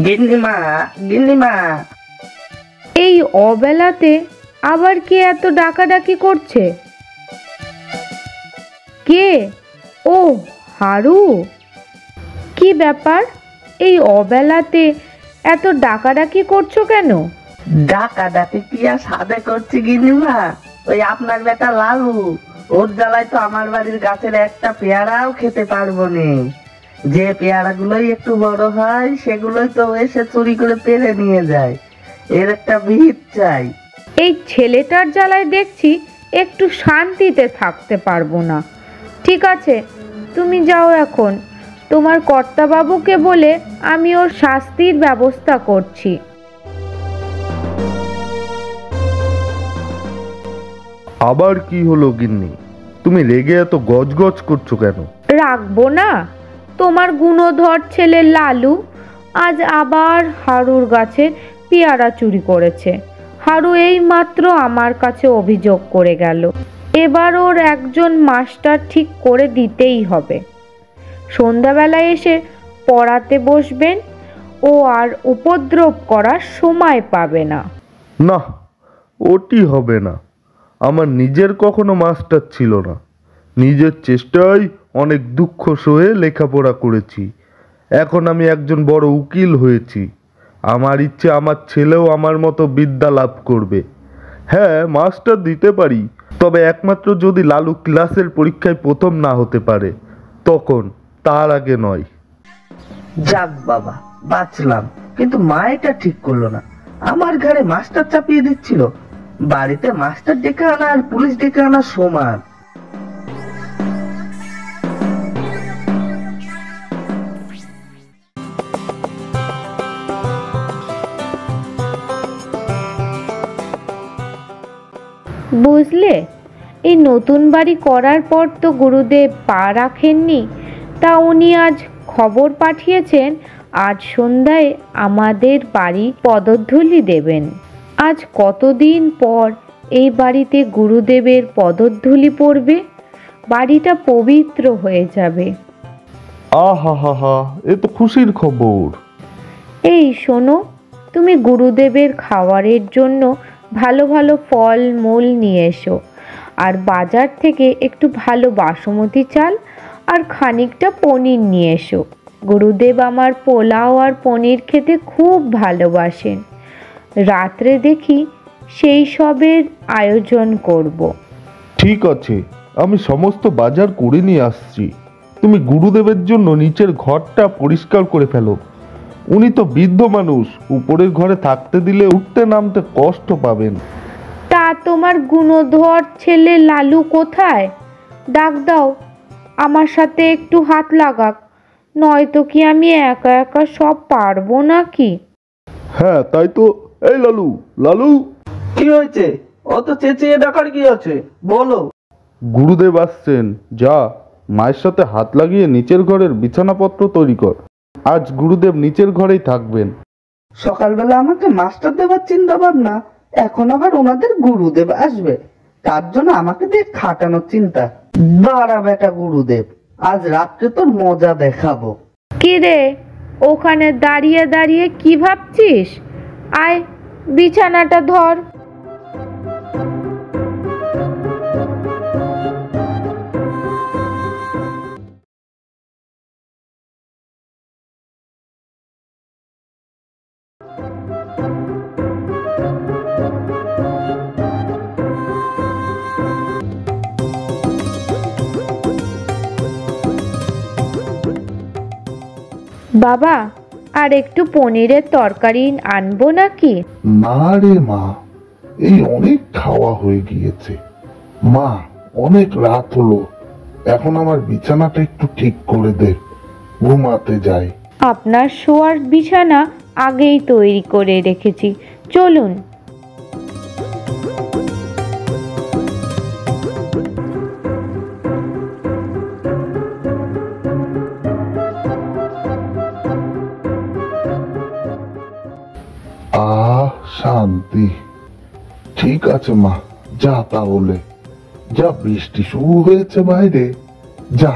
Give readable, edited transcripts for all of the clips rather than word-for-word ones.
গিন্নিমা, গিন্নিমা। এই অবেলাতে আবার কে এত ডাকাডাকি করছে? কে? ও হারু, কি ব্যাপার? এই অবেলাতে এত ডাকাডাকি করছো কেন? ডাকাডাকি কি আর সাদে করছি গিন্নিমা, ওই আপনার বেটা লালু, ওর জ্বালায় তো আমার বাড়ির গাছের একটা পেয়ারাও খেতে পারবো নি। যে পেয়ারা গুলোই একটু বড় হয় সেগুলোই তো এসে চুরি করে পেরে নিয়ে যায়। এর একটা বিহিত চাই। এই ছেলেটার জ্বালায় দেখছি একটু শান্তিতে থাকতে পারবো না। ঠিক আছে, তুমি যাও এখন। তোমার কর্তাবাবুকে বলে আমি ওর শাস্তির ব্যবস্থা করছি। আবার কি হলো গিন্নি? তুমি রেগে এত গজগজ করছো কেন? রাখবো না? তোমার গুণধর ছেলে লালু আজ আবার হারুর গাছে পেয়ারা চুরি করেছে। হারু এই মাত্র আমার কাছে অভিযোগ করে গেল। এবার ওর একজন মাস্টার ঠিক করে দিতেই হবে। সন্ধ্যাবেলায় এসে পড়াতে বসবেন, ও আর উপদ্রব করার সময় পাবে না। না, ওটি হবে না। আমার নিজের কখনো মাস্টার ছিল না। নিজের চেষ্টায় অনেক দুঃখ সয়ে লেখাপড়া করেছি। এখন আমি একজন বড় উকিল হয়েছি। আমার ইচ্ছে আমার ছেলেও আমার মতো বিদ্যা লাভ করবে। হ্যাঁ, মাস্টার দিতে পারি, তবে একমাত্র যদি লালু ক্লাসের পরীক্ষায় প্রথম না হতে পারে তখন, তার আগে নয়। যাক বাবা, বাঁচলাম। কিন্তু মা এটা ঠিক করলো না, আমার ঘরে মাস্টার চাপিয়ে দিচ্ছিল। বাড়িতে মাস্টার ডেকে আনা আর পুলিশ ডেকে আনা সমান। বুঝলে, এই নতুন বাড়ি করার পর তো গুরুদেব পা রাখেননি। তা উনি আজ খবর পাঠিয়েছেন আজ সন্ধ্যায় আমাদের বাড়ি পদধূলি দেবেন। আজ কতদিন পর এই বাড়িতে গুরুদেবের পদধূলি পড়বে। বাড়িটা পবিত্র হয়ে যাবে। আহা হা হা, এ তো খুশির খবর। এই শোনো, তুমি গুরুদেবের খাবারের জন্য ভালো ভালো ফল মূল নিয়ে এসো, আর বাজার থেকে একটু ভালো বাসমতি চাল আর খানিকটা পনির নিয়ে এসো। গুরুদেব আমার পোলাও আর পনির খেতে খুব ভালোবাসেন। রাত্রে দেখি সেই সবের আয়োজন করব। ঠিক আছে, আমি সমস্ত বাজার করে নিয়ে আসছি। তুমি গুরুদেবের জন্য নিচের ঘরটা পরিষ্কার করে ফেলো। উনি তো বৃদ্ধ মানুষ, উপরের ঘরে থাকতে দিলে উঠতে নামতে কষ্ট পাবেন। তা তোমার গুণধর ছেলে লালু কোথায়? ডাক দাও, আমার সাথে একটু হাত লাগাক, নয়তো কি আমি একা একা সব পারবো নাকি? হ্যাঁ, তাই তো। এই লালু, লালু। কি হয়েছে? অত চেঁচিয়ে ডাকার কি আছে, বলো। গুরুদেব আসছেন, যা মায়ের সাথে হাত লাগিয়ে নিচের ঘরের বিছানাপত্র তৈরি কর। আজ গুরুদেব নিচের ঘরেই থাকবেন। সকালবেলা আমাকে মাস্টার দেবার চিন্তা ভাবনা, এখন আবার ওনাদের গুরুদেব আসবে, তার জন্য আমাকে দিয়ে খাটানোর চিন্তা। দাঁড়া বেটা গুরুদেব, আজ রাত্রে তোর মজা দেখাবো। কি রে, ওখানে দাঁড়িয়ে দাঁড়িয়ে কি ভাবছিস? আয়, বিছানাটা ধর। বাবা, আর একটু পনিরের তরকারি আনবো নাকি? না রে মা, এই অনেক খাওয়া হয়ে গিয়েছে। মা, অনেক রাত হলো, এখন আমার বিছানাটা একটু ঠিক করে দে, ঘুমাতে যাই। আপনার শোয়ার বিছানা আগেই তৈরি করে রেখেছি, চলুন। শান্তি। ঠিক আছে মা, যা তাহলে। যা বৃষ্টি শুরু হয়েছে বাইরে, যা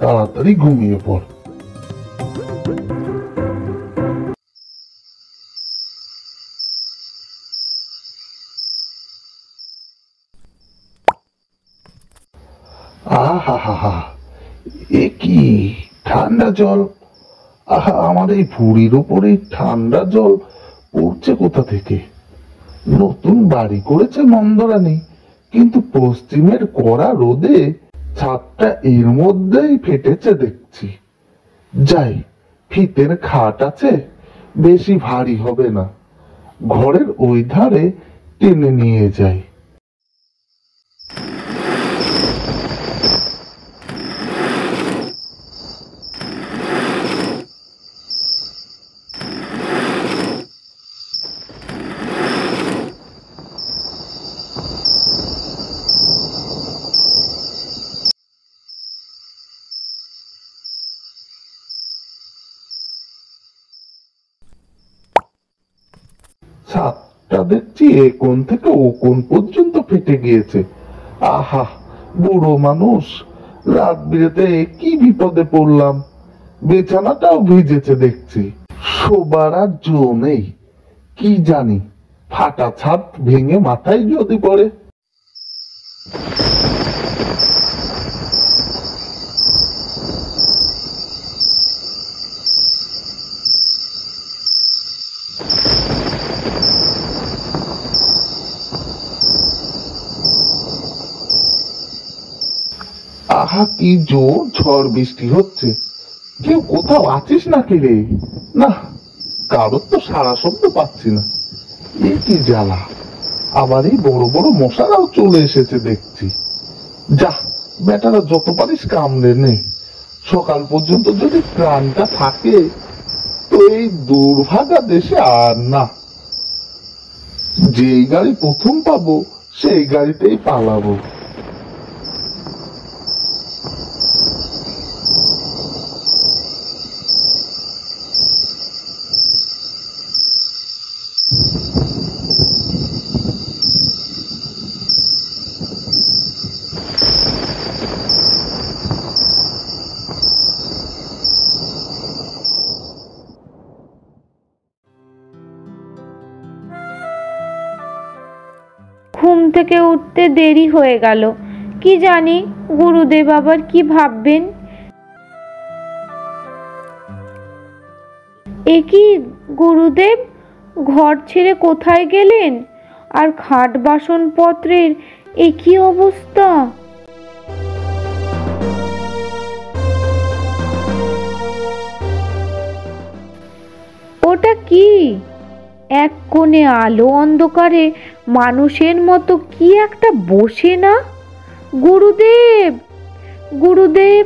তাড়াতাড়ি ঘুমিয়ে পড়। এ কি ঠান্ডা জল! আহা, আমার এই ভুঁড়ির উপরে ঠান্ডা জল পড়ছে কোথা থেকে? নতুন বাড়ি করেছে নন্দরানী, কিন্তু পশ্চিমের কড়া রোদে ছাদটা এর মধ্যেই ফেটেছে দেখছি। যাই, ফিতের খাট আছে, বেশি ভারী হবে না, ঘরের ওই ধারে টেনে নিয়ে যাই। ছাদটা দেখছি এ কোণ থেকে ও কোণ পর্যন্ত ফেটে গিয়েছে। আহা, বুড়ো মানুষ, রাত বিরেতে কি বিপদে পড়লাম। বিছানাটাও ভিজেছে দেখছি, শোবার আর জো নেই। কি জানি, ফাটা ছাদ ভেঙে মাথায় যদি পড়ে। আহা, কি জোর ঝড় বৃষ্টি হচ্ছে। কেউ কোথাও আছিস নাকি রে? না, কারোর তো সারা শব্দ পাচ্ছি না। এ কি জ্বালা! আবার এই বড় বড় মশারাও চলে এসেছে দেখছি। যা, বেটারা যত পারিস কামড়ে নে। সকাল পর্যন্ত যদি প্রাণটা থাকে তো এই দুর্ভাগা দেশে আর না। যেই গাড়ি প্রথম পাবো সেই গাড়িতেই পালাবো। ঘুম থেকে উঠতে দেরি হয়ে গেল। কি জানি গুরুদেব আবার কি ভাববেন। এ কি গুরুদেব, ঘর ছেড়ে কোথায় গেলেন? আর খাট বাসনপত্রের এ কি অবস্থা! ওটা কি? এক কোণে আলো অন্ধকারে মানুষের মতো কি একটা বসে না? গুরুদেব, গুরুদেব,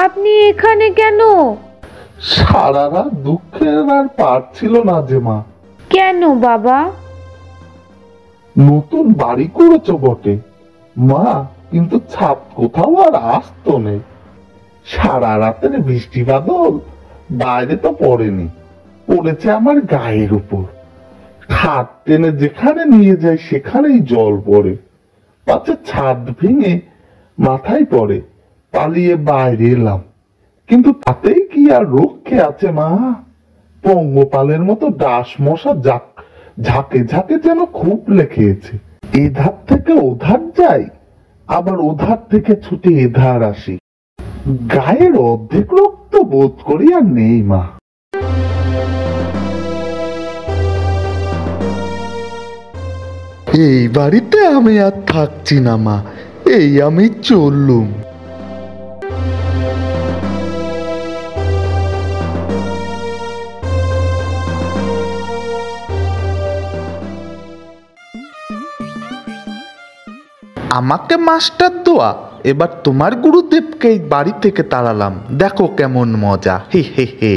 আপনি এখানে কেন? সারা রাত দুঃখের আর পারছিল না যে মা। কেন বাবা? নতুন বাড়ি করেছো বটে মা, কিন্তু ছাদ কোথাও আর আসতো নেই। সারা রাতের বৃষ্টি বাদল বাইরে তো পড়েনি, পড়েছে আমার গায়ের উপর। খাট টেনে যেখানে নিয়ে যায় সেখানেই জল পড়ে, পাছে ছাদ ভেঙে মাথায় পড়ে। পালিয়ে বাইরে এলাম, কিন্তু তাতেই কি আর রক্ষে আছে মা? পঙ্গপালের মতো ডাস মশা ঝাঁকে ঝাঁকে যেন খুব লেখেছে। এধার থেকে ওধার যাই, আবার ওধার থেকে ছুটে এধার আসি। গায়ের অর্ধেক রক্ত বোধ করি আর নেই মা। এই বাড়িতে আমি আর থাকছি না মা, এই আমি চললুম। আমাকে মাস্টার দোয়া, এবার তোমার গুরুদেবকে এই বাড়ি থেকে তাড়ালাম, দেখো কেমন মজা, হে হে হে।